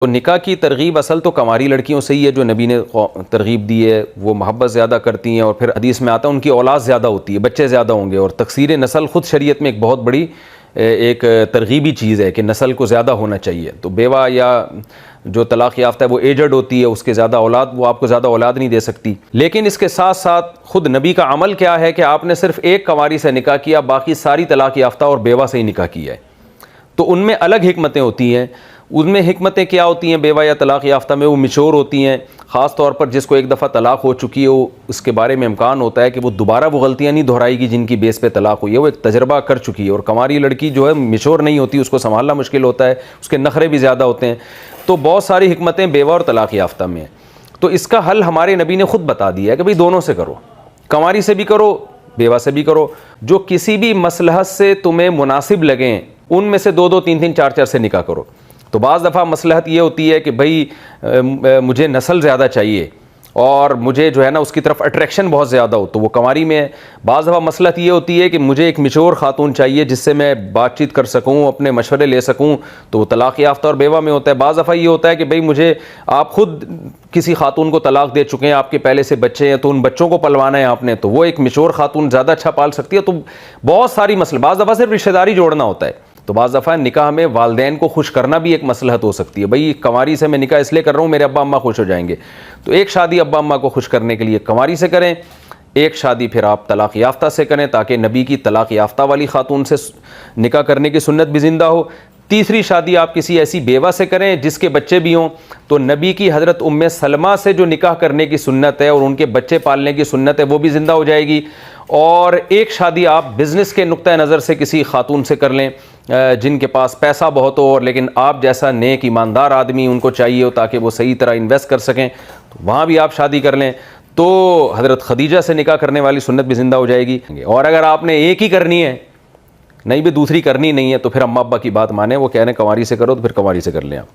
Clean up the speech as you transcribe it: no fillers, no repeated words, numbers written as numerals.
तो निकाह की तरगीब असल तो कंवारी लड़कियों से ही है, जो नबी ने तरगीब दी है। वो मोहब्बत ज़्यादा करती हैं और फिर हदीस में आता है उनकी औलाद ज़्यादा होती है, बच्चे ज़्यादा होंगे। और तकसीर नस्ल ख़ुद शरीयत में एक बहुत बड़ी एक तरगीबी चीज़ है कि नस्ल को ज़्यादा होना चाहिए। तो बेवा या जो तलाक़ याफ्ता है वो एजड होती है, उसके ज़्यादा औलाद, वो आपको ज़्यादा औलाद नहीं दे सकती। लेकिन इसके साथ साथ ख़ुद नबी का अमल क्या है कि आपने सिर्फ़ एक कंवारी से निकाह किया, बाकी सारी तलाक़ याफ्ता और बेवा से ही निकाह किया है। तो उनमें अलग हिकमतें होती हैं। उनमें हिकमतें क्या होती हैं बेवा या तलाक़ याफ्ता में? वो मिचोर होती हैं। ख़ास तौर पर जिसको एक दफ़ा तलाक़ हो चुकी है, वो उसके बारे में इम्कान होता है कि वो दोबारा वो गलतियाँ नहीं दोहराएगी जिनकी बेस पे तलाक़ हुई है। वो एक तजर्बा कर चुकी है। और कंवारी लड़की जो है मिचोर नहीं होती, उसको संभालना मुश्किल होता है, उसके नखरे भी ज़्यादा होते हैं। तो बहुत सारी हिकमतें बेवा और तलाक़ याफ्ता में हैं। तो इसका हल हमारे नबी ने ख़ुद बता दिया है कि भाई दोनों से करो, कंवारी से भी करो, बेवा से भी करो। जो किसी भी मसलहत से तुम्हें मुनासिब लगें उनमें से दो दो तीन तीन चार चार से निकाह करो। तो बाज़ दफ़ा मसलहत ये होती है कि भाई मुझे नस्ल ज़्यादा चाहिए और मुझे जो है ना उसकी तरफ अट्रैक्शन बहुत ज़्यादा हो, तो वो कंवारी में है। बाज़ दफ़ा मसलहत ये होती है कि मुझे एक मिचोर ख़ातून चाहिए जिससे मैं बातचीत कर सकूँ, अपने मशवरे ले सकूँ, तो वो तलाक़ याफ्ता और बेवा में होता है। बाज़ दफ़ा ये होता है कि भाई मुझे, आप ख़ुद किसी खातून को तलाक़ दे चुके हैं, आपके पहले से बच्चे हैं, तो उन बच्चों को पलवाना है आपने, तो वो एक मिचोर खातून ज़्यादा अच्छा पाल सकती है। तो बहुत सारी मसले, बाज़ दफ़ा सिर्फ रिश्तेदारी जोड़ना होता है। तो बाज़ दफ़ा निकाह में वालदैन को खुश करना भी एक मसलहत हो सकती है। भाई कंवारी से मैं निकाह इसलिए कर रहा हूँ मेरे अब्बा अम्मा खुश हो जाएंगे। तो एक शादी अब्बा अम्मा को खुश करने के लिए कंवारी से करें, एक शादी फिर आप तलाक़ याफ्ता से करें ताकि नबी की तलाक़ याफ्ता वाली खातून से निकाह करने की सुन्नत भी ज़िंदा हो। तीसरी शादी आप किसी ऐसी बेवा से करें जिसके बच्चे भी हों, तो नबी की हज़रत उम्मे सलमा से जो निकाह करने की सुन्नत है और उनके बच्चे पालने की सुन्नत है वो भी ज़िंदा हो जाएगी। और एक शादी आप बिज़नेस के नुक्ता नज़र से किसी खातून से कर लें जिनके पास पैसा बहुत हो और लेकिन आप जैसा नेक ईमानदार आदमी उनको चाहिए हो ताकि वो सही तरह इन्वेस्ट कर सकें, तो वहाँ भी आप शादी कर लें। तो हज़रत खदीजा से निकाह करने वाली सुन्नत भी ज़िंदा हो जाएगी। और अगर आपने एक ही करनी है, नहीं भी दूसरी करनी नहीं है, तो फिर अम्मा अब्बा की बात माने, वो कह रहे हैं कंवारी से करो, तो फिर कंवारी से कर लें आप।